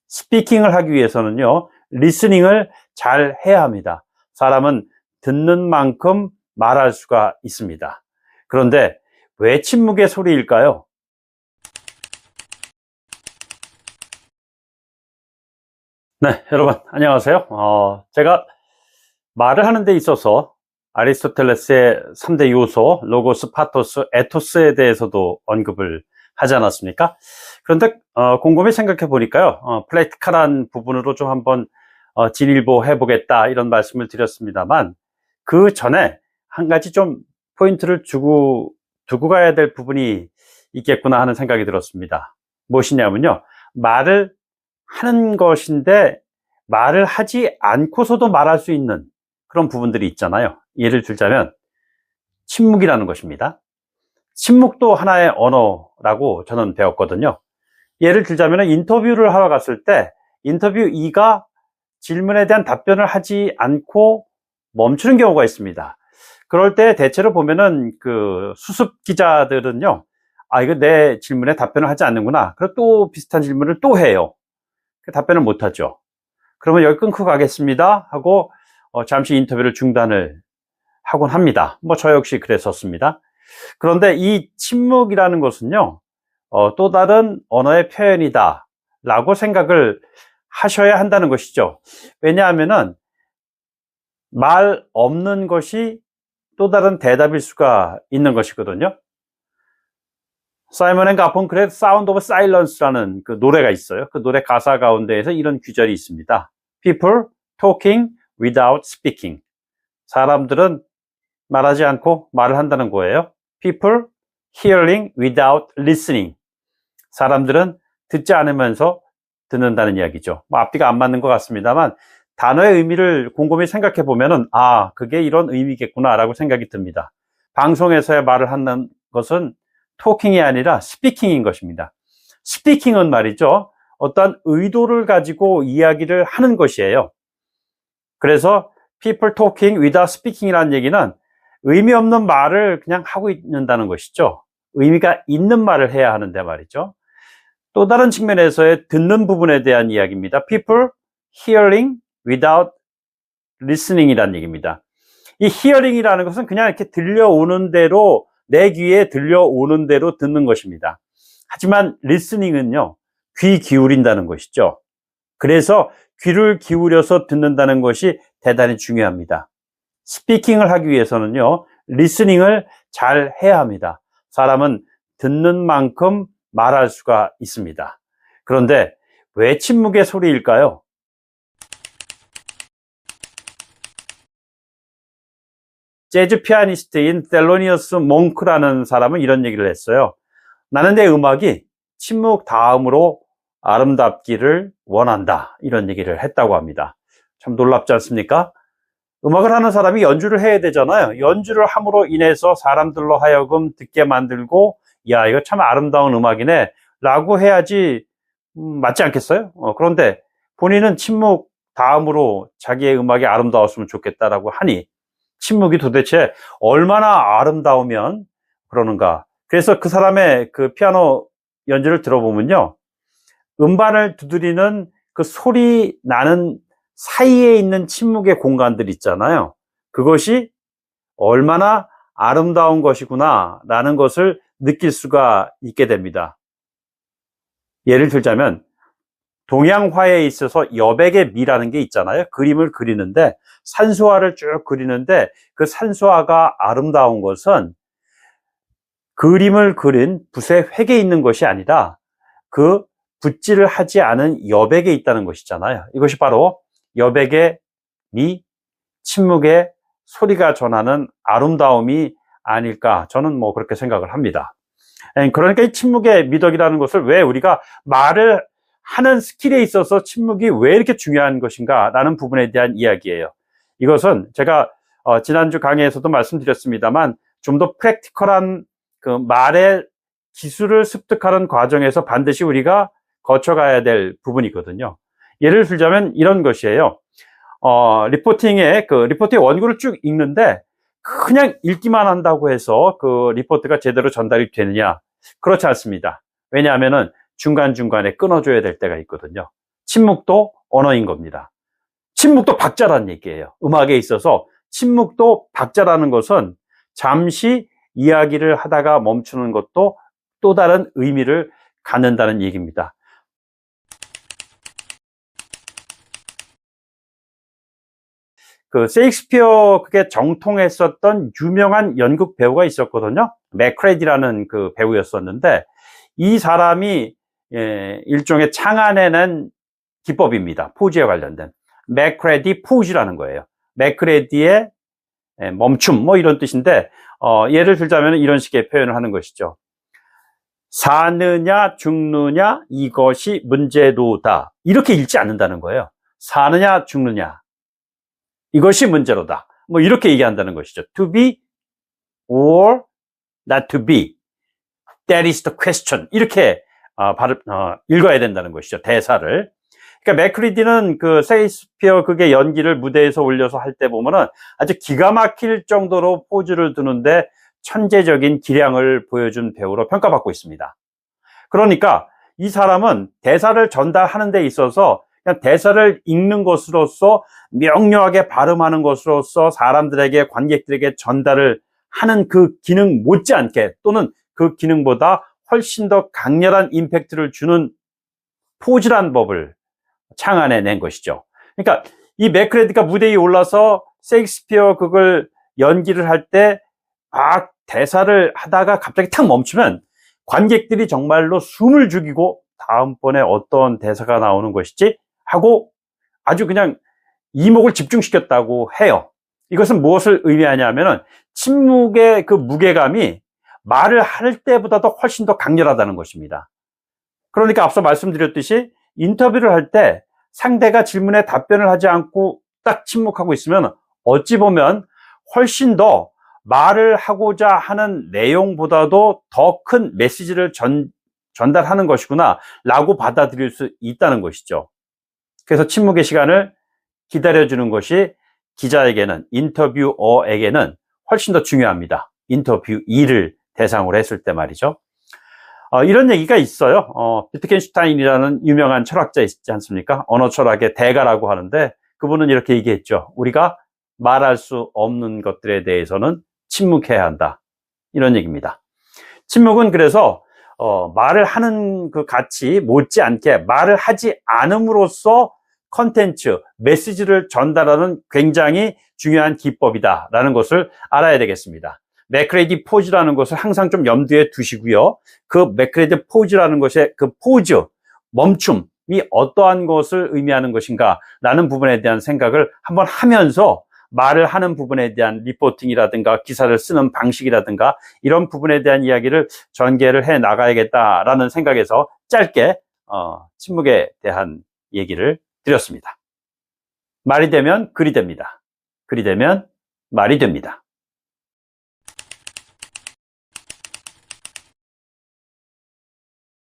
스피킹을 하기 위해서는요, 리스닝을 잘 해야 합니다. 사람은 듣는 만큼 말할 수가 있습니다. 그런데 왜 침묵의 소리일까요? 네, 여러분 안녕하세요. 제가 말을 하는 데 있어서 아리스토텔레스의 3대 요소, 로고스, 파토스, 에토스에 대해서도 언급을 하지 않았습니까? 그런데 곰곰이 생각해 보니까요, 프랙티컬한 부분으로 좀 한번 진일보해 보겠다 이런 말씀을 드렸습니다만, 그 전에 한 가지 좀 포인트를 두고 가야 될 부분이 있겠구나 하는 생각이 들었습니다. 무엇이냐면요, 말을 하는 것인데 말을 하지 않고서도 말할 수 있는 그런 부분들이 있잖아요. 예를 들자면 침묵이라는 것입니다. 침묵도 하나의 언어라고 저는 배웠거든요. 예를 들자면 인터뷰를 하러 갔을 때 인터뷰 2가 질문에 대한 답변을 하지 않고 멈추는 경우가 있습니다. 그럴 때 대체로 보면은 그 수습 기자들은요, 이거 내 질문에 답변을 하지 않는구나. 그리고 또 비슷한 질문을 또 해요. 답변을 못 하죠. 그러면 여기 끊고 가겠습니다 하고 잠시 인터뷰를 중단을 하곤 합니다. 저 역시 그랬었습니다. 그런데 이 침묵이라는 것은요, 또 다른 언어의 표현이다 라고 생각을 하셔야 한다는 것이죠. 왜냐하면은 말 없는 것이 또 다른 대답일 수가 있는 것이거든요. 사이먼 앤 가펑클의 Sound of Silence라는 그 노래가 있어요. 그 노래 가사 가운데에서 이런 구절이 있습니다. People talking without speaking. 사람들은 말하지 않고 말을 한다는 거예요. People hearing without listening. 사람들은 듣지 않으면서 듣는다는 이야기죠. 앞뒤가 안 맞는 것 같습니다만 단어의 의미를 곰곰이 생각해 보면은 그게 이런 의미겠구나 라고 생각이 듭니다. 방송에서의 말을 하는 것은 토킹이 아니라 스피킹인 것입니다. 스피킹은 말이죠, 어떠한 의도를 가지고 이야기를 하는 것이에요. 그래서 people talking without speaking이라는 얘기는 의미 없는 말을 그냥 하고 있는다는 것이죠. 의미가 있는 말을 해야 하는데 말이죠. 또 다른 측면에서의 듣는 부분에 대한 이야기입니다. people hearing without listening이라는 얘기입니다. 이 hearing이라는 것은 그냥 이렇게 들려오는 대로, 내 귀에 들려오는 대로 듣는 것입니다. 하지만 listening은요, 귀 기울인다는 것이죠. 그래서 귀를 기울여서 듣는다는 것이 대단히 중요합니다. 스피킹을 하기 위해서는요, 리스닝을 잘 해야 합니다. 사람은 듣는 만큼 말할 수가 있습니다. 그런데 왜 침묵의 소리일까요? 재즈 피아니스트인 셀로니어스 몽크라는 사람은 이런 얘기를 했어요. 나는 내 음악이 침묵 다음으로 아름답기를 원한다. 이런 얘기를 했다고 합니다. 참 놀랍지 않습니까? 음악을 하는 사람이 연주를 해야 되잖아요. 연주를 함으로 인해서 사람들로 하여금 듣게 만들고, 이거 참 아름다운 음악이네 라고 해야지 맞지 않겠어요? 그런데 본인은 침묵 다음으로 자기의 음악이 아름다웠으면 좋겠다라고 하니, 침묵이 도대체 얼마나 아름다우면 그러는가. 그래서 그 사람의 그 피아노 연주를 들어보면요, 음반을 두드리는 그 소리 나는 사이에 있는 침묵의 공간들 있잖아요. 그것이 얼마나 아름다운 것이구나 라는 것을 느낄 수가 있게 됩니다. 예를 들자면 동양화에 있어서 여백의 미라는 게 있잖아요. 그림을 그리는데 산수화를 쭉 그리는데 그 산수화가 아름다운 것은 그림을 그린 붓의 획에 있는 것이 아니라 그 붓질을 하지 않은 여백에 있다는 것이잖아요. 이것이 바로 여백의 미, 침묵의 소리가 전하는 아름다움이 아닐까, 저는 그렇게 생각을 합니다. 그러니까 이 침묵의 미덕이라는 것을, 왜 우리가 말을 하는 스킬에 있어서 침묵이 왜 이렇게 중요한 것인가 라는 부분에 대한 이야기예요. 이것은 제가 지난주 강의에서도 말씀드렸습니다만 좀 더 프랙티컬한 그 말의 기술을 습득하는 과정에서 반드시 우리가 거쳐가야 될 부분이거든요. 예를 들자면 이런 것이에요. 리포팅의 원고를 쭉 읽는데 그냥 읽기만 한다고 해서 그 리포트가 제대로 전달이 되느냐? 그렇지 않습니다. 왜냐하면은 중간중간에 끊어줘야 될 때가 있거든요. 침묵도 언어인 겁니다. 침묵도 박자라는 얘기예요. 음악에 있어서 침묵도 박자라는 것은 잠시 이야기를 하다가 멈추는 것도 또 다른 의미를 갖는다는 얘기입니다. 그 셰익스피어 그게 정통했었던 유명한 연극 배우가 있었거든요. 맥크레디라는 그 배우였었는데 이 사람이 일종의 창안해낸 기법입니다. 포즈에 관련된 맥크레디 포즈라는 거예요. 맥크레디의 멈춤 뭐 이런 뜻인데 예를 들자면 이런 식의 표현을 하는 것이죠. 사느냐 죽느냐 이것이 문제로다. 이렇게 읽지 않는다는 거예요. 사느냐 죽느냐 이것이 문제로다. 뭐 이렇게 얘기한다는 것이죠. To be or not to be. That is the question. 이렇게 읽어야 된다는 것이죠. 대사를. 그러니까 맥크리디는 그 셰익스피어 극의 연기를 무대에서 올려서 할 때 보면은 아주 기가 막힐 정도로 포즈를 두는데 천재적인 기량을 보여준 배우로 평가받고 있습니다. 그러니까 이 사람은 대사를 전달하는 데 있어서 그냥 대사를 읽는 것으로서 명료하게 발음하는 것으로서 사람들에게 관객들에게 전달을 하는 그 기능 못지않게 또는 그 기능보다 훨씬 더 강렬한 임팩트를 주는 포즈란 법을 창안해낸 것이죠. 그러니까 이 맥크레디가 무대 위에 올라서 셰익스피어 극을 연기를 할 때 대사를 하다가 갑자기 탁 멈추면 관객들이 정말로 숨을 죽이고 다음번에 어떤 대사가 나오는 것이지 하고 아주 그냥 이목을 집중시켰다고 해요. 이것은 무엇을 의미하냐면은 침묵의 그 무게감이 말을 할 때보다도 훨씬 더 강렬하다는 것입니다. 그러니까 앞서 말씀드렸듯이 인터뷰를 할 때 상대가 질문에 답변을 하지 않고 딱 침묵하고 있으면 어찌 보면 훨씬 더 말을 하고자 하는 내용보다도 더 큰 메시지를 전달하는 것이구나 라고 받아들일 수 있다는 것이죠. 그래서 침묵의 시간을 기다려주는 것이 기자에게는, 인터뷰어에게는 훨씬 더 중요합니다. 인터뷰이를 대상으로 했을 때 말이죠. 이런 얘기가 있어요. 비트겐슈타인이라는 유명한 철학자 있지 않습니까? 언어 철학의 대가라고 하는데 그분은 이렇게 얘기했죠. 우리가 말할 수 없는 것들에 대해서는 침묵해야 한다. 이런 얘기입니다. 침묵은 그래서 말을 하는 그 가치 못지않게 말을 하지 않음으로써 컨텐츠, 메시지를 전달하는 굉장히 중요한 기법이다라는 것을 알아야 되겠습니다. 맥크레디 포즈라는 것을 항상 좀 염두에 두시고요. 그 맥크레디 포즈라는 것의 그 포즈, 멈춤이 어떠한 것을 의미하는 것인가 라는 부분에 대한 생각을 한번 하면서 말을 하는 부분에 대한 리포팅이라든가 기사를 쓰는 방식이라든가 이런 부분에 대한 이야기를 전개를 해 나가야겠다라는 생각에서 짧게 침묵에 대한 얘기를 드렸습니다. 말이 되면 글이 됩니다. 글이 되면 말이 됩니다.